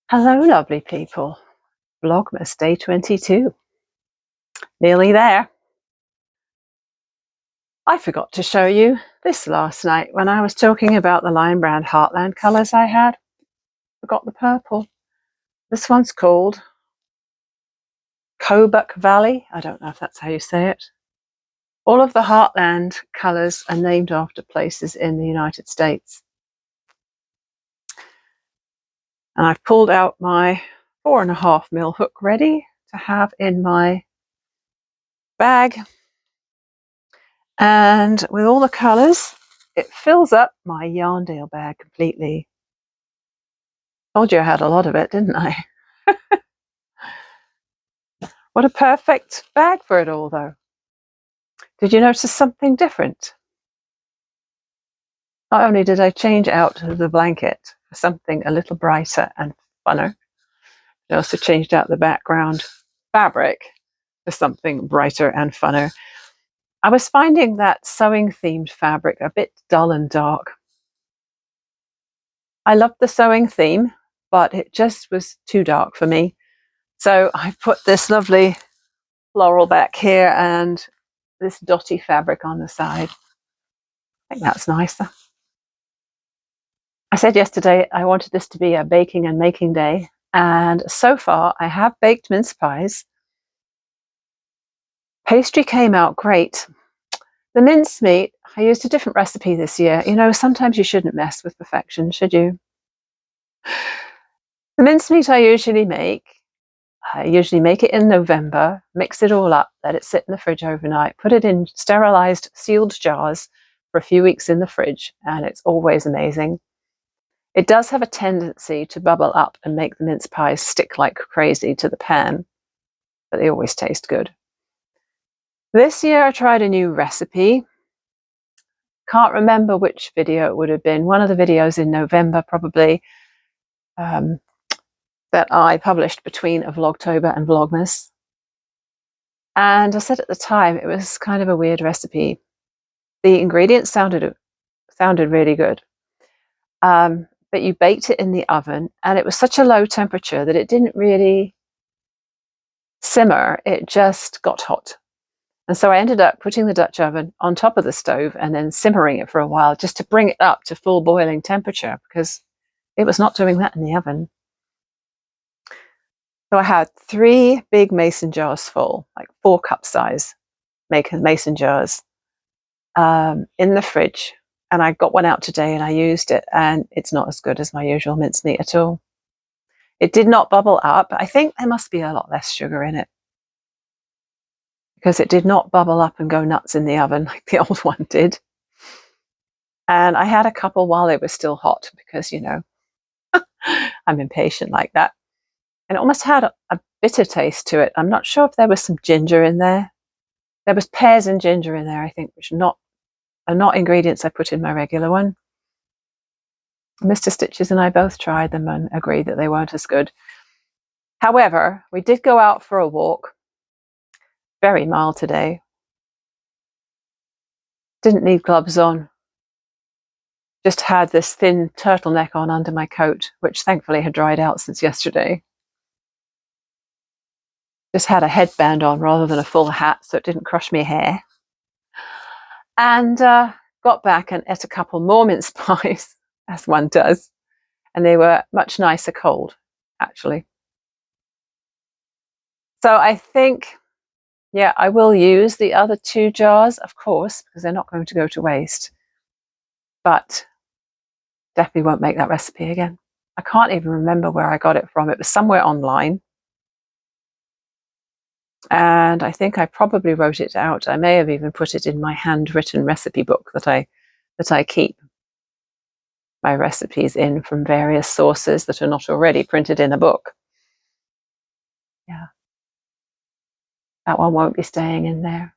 Hello, lovely people. Vlogmas day 22. Nearly there. I forgot to show you this last night when I was talking about the Lion Brand Heartland colours I had. Forgot the purple. This one's called Kobuk Valley. I don't know if that's how you say it. All of the Heartland colours are named after places in the United States. And I've pulled out my 4.5mm hook ready to have in my bag. And with all the colours, it fills up my Yarndale bag completely. Told you I had a lot of it, didn't I? What a perfect bag for it all, though. Did you notice something different? Not only did I change out the blanket for something a little brighter and funner, I also changed out the background fabric for something brighter and funner. I was finding that sewing themed fabric a bit dull and dark. I loved the sewing theme, but it just was too dark for me. So I put this lovely floral back here and this dotty fabric on the side. I think that's nicer. I said yesterday I wanted this to be a baking and making day, and so far I have baked mince pies. Pastry came out great. The mincemeat, I used a different recipe this year. You know, sometimes you shouldn't mess with perfection, should you? The mincemeat I usually make it in November, mix it all up, let it sit in the fridge overnight, put it in sterilized, sealed jars for a few weeks in the fridge, and it's always amazing. It does have a tendency to bubble up and make the mince pies stick like crazy to the pan, but they always taste good. This year I tried a new recipe. Can't remember which video it would have been. One of the videos in November, probably, that I published between a Vlogtober and Vlogmas. And I said at the time it was kind of a weird recipe. The ingredients sounded really good. But you baked it in the oven, and it was such a low temperature that it didn't really simmer, it just got hot. And so I ended up putting the Dutch oven on top of the stove and then simmering it for a while just to bring it up to full boiling temperature, because it was not doing that in the oven. So I had 3 big mason jars full, like 4 cup size mason jars, in the fridge. And I got one out today and I used it, and it's not as good as my usual mincemeat at all. It did not bubble up. I think there must be a lot less sugar in it, because it did not bubble up and go nuts in the oven like the old one did. And I had a couple while they were still hot, because, you know, I'm impatient like that. And it almost had a bitter taste to it. I'm not sure if there was some ginger in there. There was pears and ginger in there, I think, which are not ingredients I put in my regular one. Mr. Stitches and I both tried them and agreed that they weren't as good. However, we did go out for a walk. Very mild today. Didn't need gloves on. Just had this thin turtleneck on under my coat, which thankfully had dried out since yesterday. Just had a headband on rather than a full hat, so it didn't crush my hair. And got back and ate a couple more mince pies, as one does. And they were much nicer cold, actually. So I think, yeah, I will use the other 2 jars, of course, because they're not going to go to waste. But definitely won't make that recipe again. I can't even remember where I got it from. It was somewhere online. And I think I probably wrote it out. I may have even put it in my handwritten recipe book that I keep my recipes in from various sources that are not already printed in a book. Yeah. That one won't be staying in there.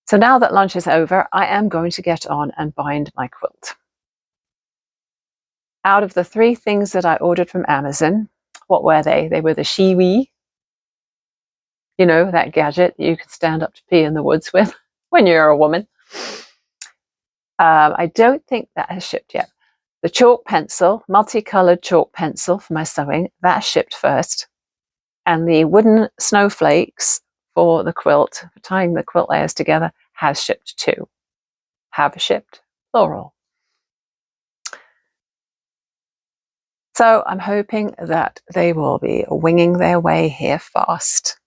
So now that lunch is over, I am going to get on and bind my quilt. Out of the 3 things that I ordered from Amazon, what were they? They were the Shiwi, you know, that gadget you can stand up to pee in the woods with when you're a woman. I don't think that has shipped yet. The chalk pencil, multicolored chalk pencil for my sewing, that shipped first. And the wooden snowflakes for the quilt, for tying the quilt layers together, has shipped too. Have shipped, plural. So I'm hoping that they will be winging their way here fast.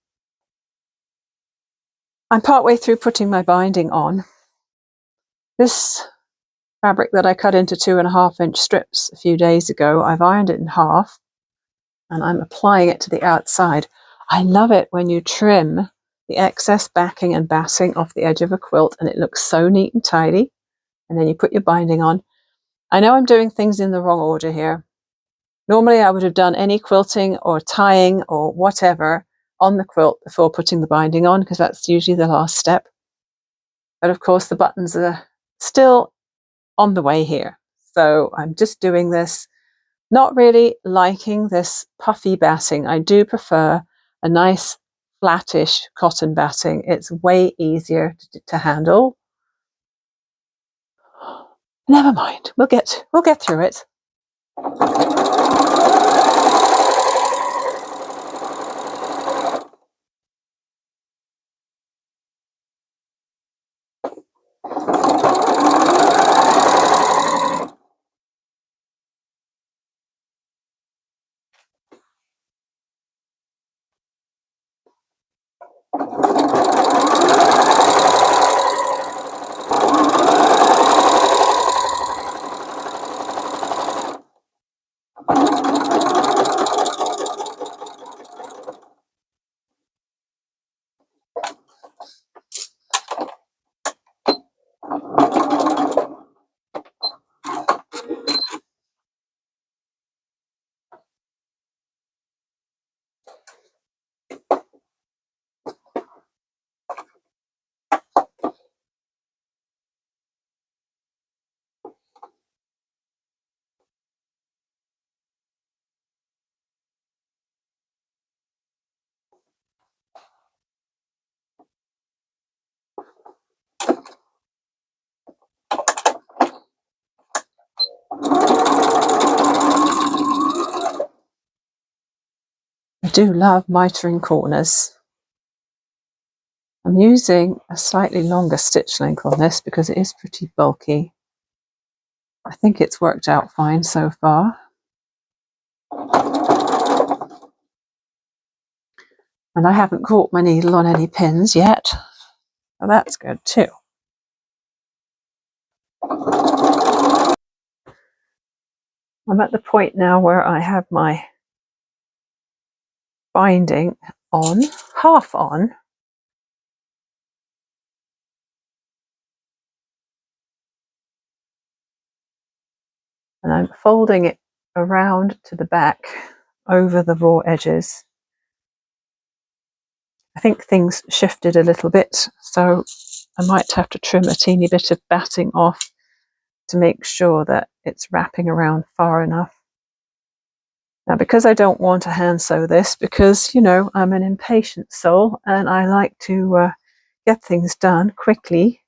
I'm partway through putting my binding on. This fabric that I cut into 2.5-inch strips a few days ago, I've ironed it in half and I'm applying it to the outside. I love it when you trim the excess backing and batting off the edge of a quilt and it looks so neat and tidy, and then you put your binding on. I know I'm doing things in the wrong order here. Normally I would have done any quilting or tying or whatever on the quilt before putting the binding on, because that's usually the last step. But of course the buttons are still on the way here. So I'm just doing this, not really liking this puffy batting. I do prefer a nice flattish cotton batting. It's way easier to handle. Never mind, we'll get through it. I do love mitering corners. I'm using a slightly longer stitch length on this because it is pretty bulky. I think it's worked out fine so far. And I haven't caught my needle on any pins yet, so that's good too. I'm at the point now where I have my binding on, half on. And I'm folding it around to the back over the raw edges. I think things shifted a little bit, so I might have to trim a teeny bit of batting off to make sure that it's wrapping around far enough. Now, because I don't want to hand sew this, because, you know, I'm an impatient soul and I like to get things done quickly,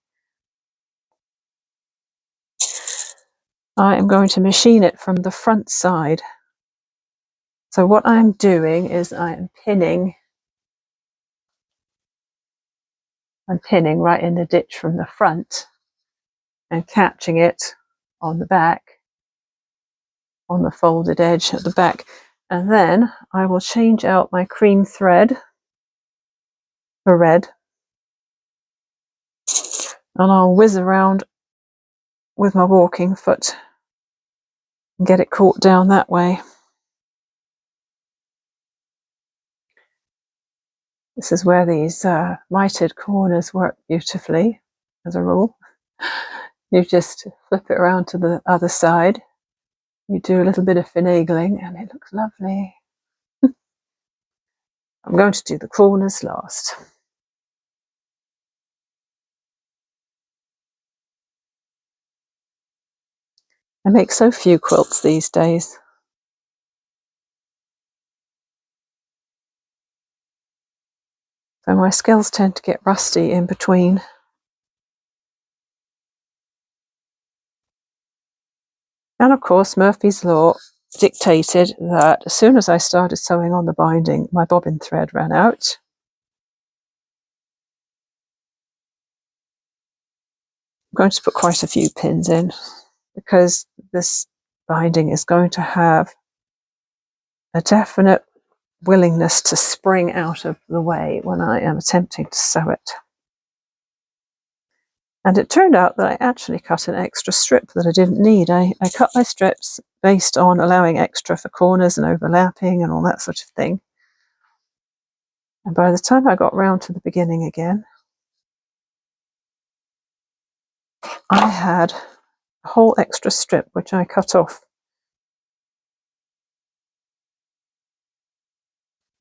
I am going to machine it from the front side. So what I'm doing is I'm pinning right in the ditch from the front and catching it on the back, on the folded edge at the back. And then I will change out my cream thread for red, and I'll whiz around with my walking foot and get it caught down that way. This is where these mitered corners work beautifully, as a rule. You just flip it around to the other side, you do a little bit of finagling, and it looks lovely. I'm going to do the corners last. I make so few quilts these days. So my skills tend to get rusty in between. And of course, Murphy's Law dictated that as soon as I started sewing on the binding, my bobbin thread ran out. I'm going to put quite a few pins in because this binding is going to have a definite willingness to spring out of the way when I am attempting to sew it. And it turned out that I actually cut an extra strip that I didn't need. I cut my strips based on allowing extra for corners and overlapping and all that sort of thing. And by the time I got round to the beginning again, I had a whole extra strip which I cut off.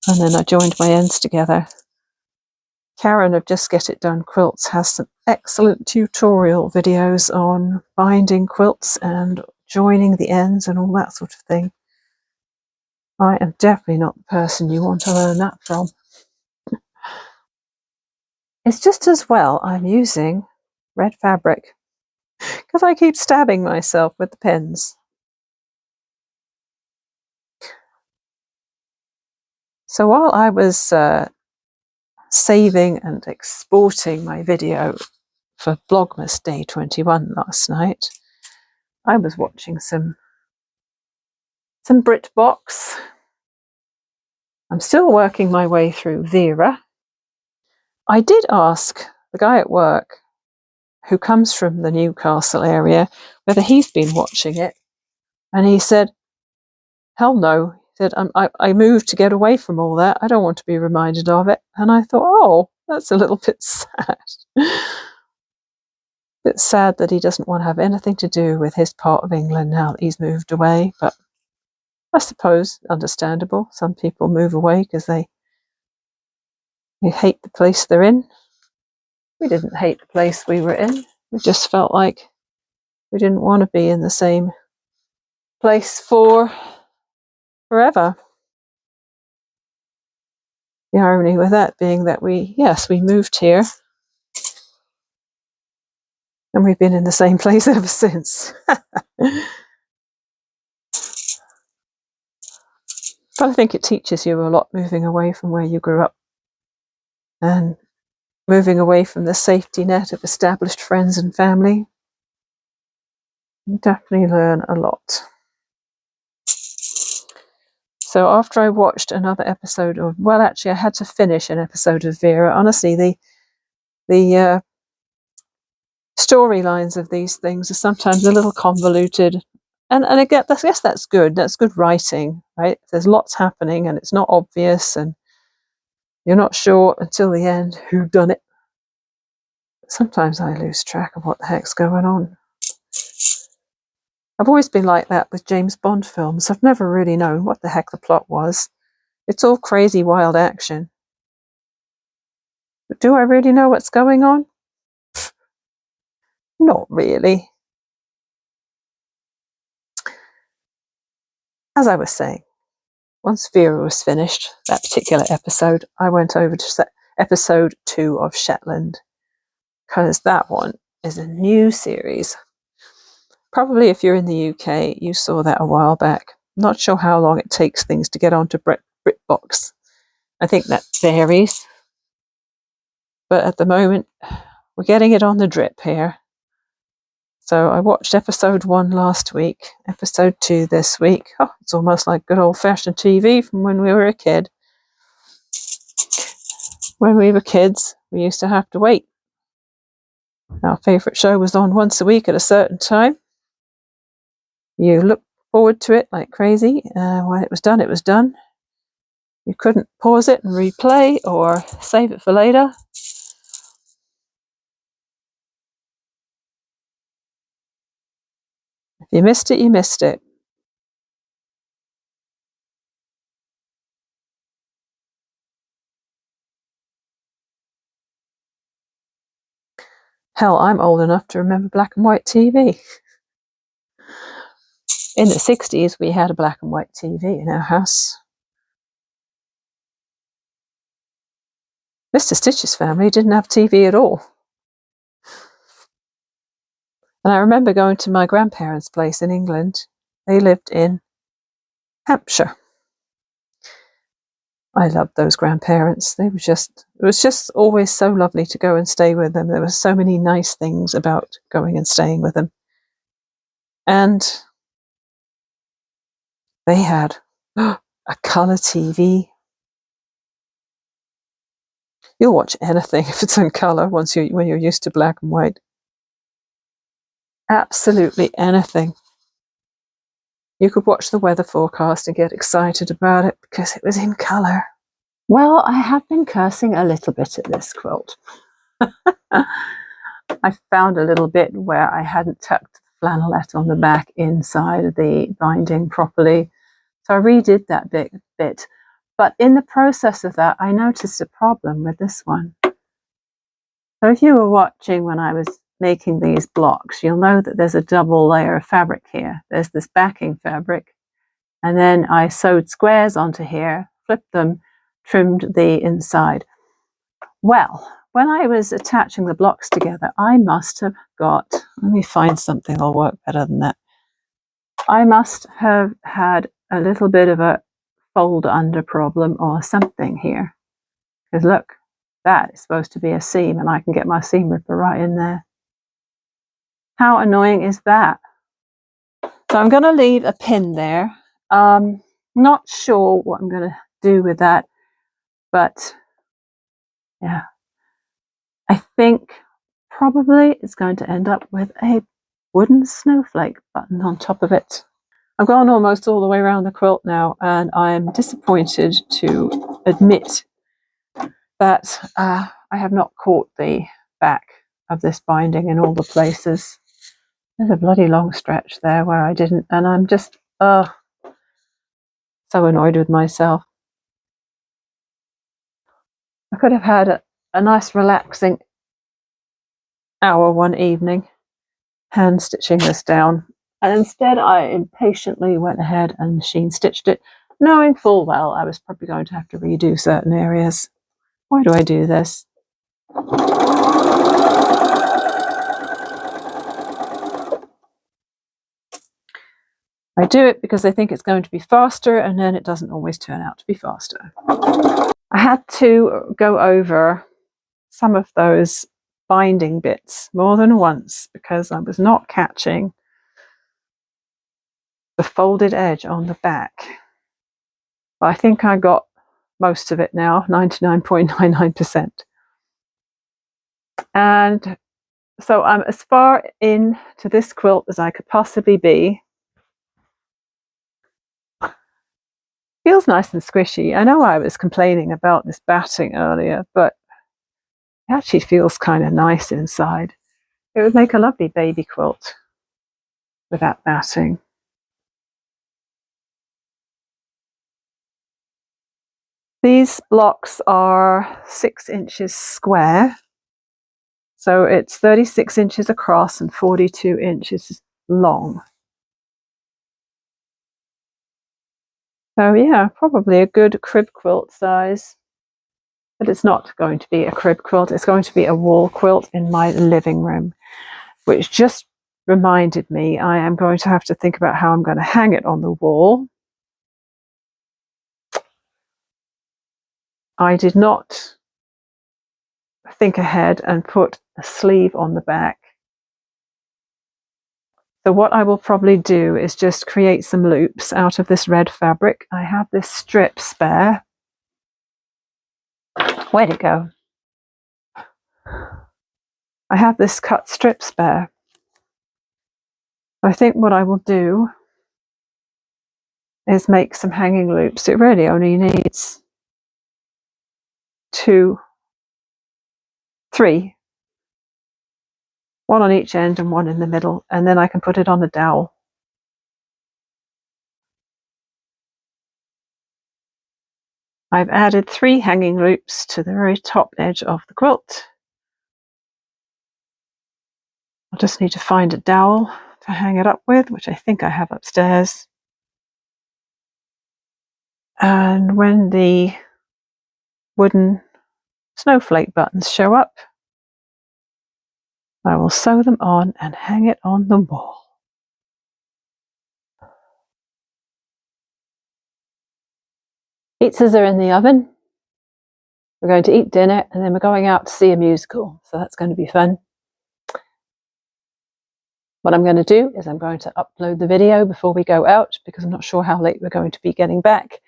And then I joined my ends together. Karen of Just Get It Done Quilts has some excellent tutorial videos on binding quilts and joining the ends and all that sort of thing. I am definitely not the person you want to learn that from. It's just as well I'm using red fabric because I keep stabbing myself with the pens. So while I was saving and exporting my video for Vlogmas Day 21 last night, I was watching some BritBox. I'm still working my way through Vera. I did ask the guy at work who comes from the Newcastle area whether he's been watching it, and he said, hell no. He said, I moved to get away from all that. I don't want to be reminded of it. And I thought, oh, that's a little bit sad. Bit sad that he doesn't want to have anything to do with his part of England now that he's moved away, but I suppose understandable. Some people move away because they hate the place they're in. We didn't hate the place we were in. We just felt like we didn't want to be in the same place for forever. The irony with that being that we moved here and we've been in the same place ever since. But I think it teaches you a lot moving away from where you grew up and moving away from the safety net of established friends and family. You definitely learn a lot. So after I watched another episode of, well, actually I had to finish an episode of Vera. Honestly, the storylines of these things are sometimes a little convoluted. And I guess that's good. That's good writing, right? There's lots happening and it's not obvious and you're not sure until the end who done it. Sometimes I lose track of what the heck's going on. I've always been like that with James Bond films. I've never really known what the heck the plot was. It's all crazy, wild action. But do I really know what's going on? Not really. As I was saying, once Vera was finished, that particular episode, I went over to episode 2 of Shetland, because that one is a new series. Probably if you're in the UK, you saw that a while back. Not sure how long it takes things to get onto BritBox. I think that varies. But at the moment, we're getting it on the drip here. So I watched episode 1 last week, episode 2 this week. Oh, it's almost like good old-fashioned TV from when we were a kid. When we were kids, we used to have to wait. Our favourite show was on once a week at a certain time. You looked forward to it like crazy. When it was done, it was done. You couldn't pause it and replay or save it for later. If you missed it, you missed it. Hell, I'm old enough to remember black and white TV. In the 60s, we had a black and white TV in our house. Mr. Stitch's family didn't have TV at all. And I remember going to my grandparents' place in England. They lived in Hampshire. I loved those grandparents. It was just always so lovely to go and stay with them. There were so many nice things about going and staying with them. And they had a colour TV. You'll watch anything if it's in colour when you're used to black and white. Absolutely anything. You could watch the weather forecast and get excited about it because it was in colour. Well, I have been cursing a little bit at this quilt. I found a little bit where I hadn't tucked the flannelette on the back inside the binding properly. So I redid that bit. But in the process of that, I noticed a problem with this one. So if you were watching when I was making these blocks, you'll know that there's a double layer of fabric here. There's this backing fabric, and then I sewed squares onto here, flipped them, trimmed the inside. Well, when I was attaching the blocks together, I must have got, let me find something that'll work better than that. I must have had a little bit of a fold under problem or something here. Because look, that is supposed to be a seam and I can get my seam ripper right in there. How annoying is that? So I'm going to leave a pin there. Not sure what I'm going to do with that, but yeah. I think probably it's going to end up with a wooden snowflake button on top of it. I've gone almost all the way around the quilt now, and I'm disappointed to admit that I have not caught the back of this binding in all the places. There's a bloody long stretch there where I didn't, and I'm just so annoyed with myself. I could have had a nice relaxing hour one evening hand stitching this down, and instead I impatiently went ahead and machine stitched it, knowing full well I was probably going to have to redo certain areas. Why do I do this? I do it because I think it's going to be faster, and then it doesn't always turn out to be faster. I had to go over some of those binding bits more than once because I was not catching the folded edge on the back. But I think I got most of it now, 99.99%. And so I'm as far into this quilt as I could possibly be. Feels nice and squishy. I know I was complaining about this batting earlier, but it actually feels kind of nice inside. It would make a lovely baby quilt with that batting. These blocks are 6 inches square. So it's 36 inches across and 42 inches long. So yeah, probably a good crib quilt size. But it's not going to be a crib quilt. It's going to be a wall quilt in my living room, which just reminded me I am going to have to think about how I'm going to hang it on the wall. I did not think ahead and put a sleeve on the back. So what I will probably do is just create some loops out of this red fabric. I have this strip spare. Where'd it go? I have this cut strip spare. I think what I will do is make some hanging loops. It really only needs 2, 3. One on each end and one in the middle, and then I can put it on a dowel. I've added 3 hanging loops to the very top edge of the quilt. I'll just need to find a dowel to hang it up with, which I think I have upstairs. And when the wooden snowflake buttons show up, I will sew them on and hang it on the wall. Pizzas are in the oven. We're going to eat dinner and then we're going out to see a musical. So that's going to be fun. What I'm going to do is I'm going to upload the video before we go out because I'm not sure how late we're going to be getting back.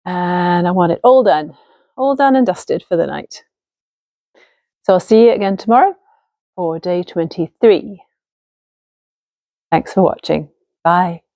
And I want it all done and dusted for the night. So I'll see you again tomorrow for day 23. Thanks for watching. Bye.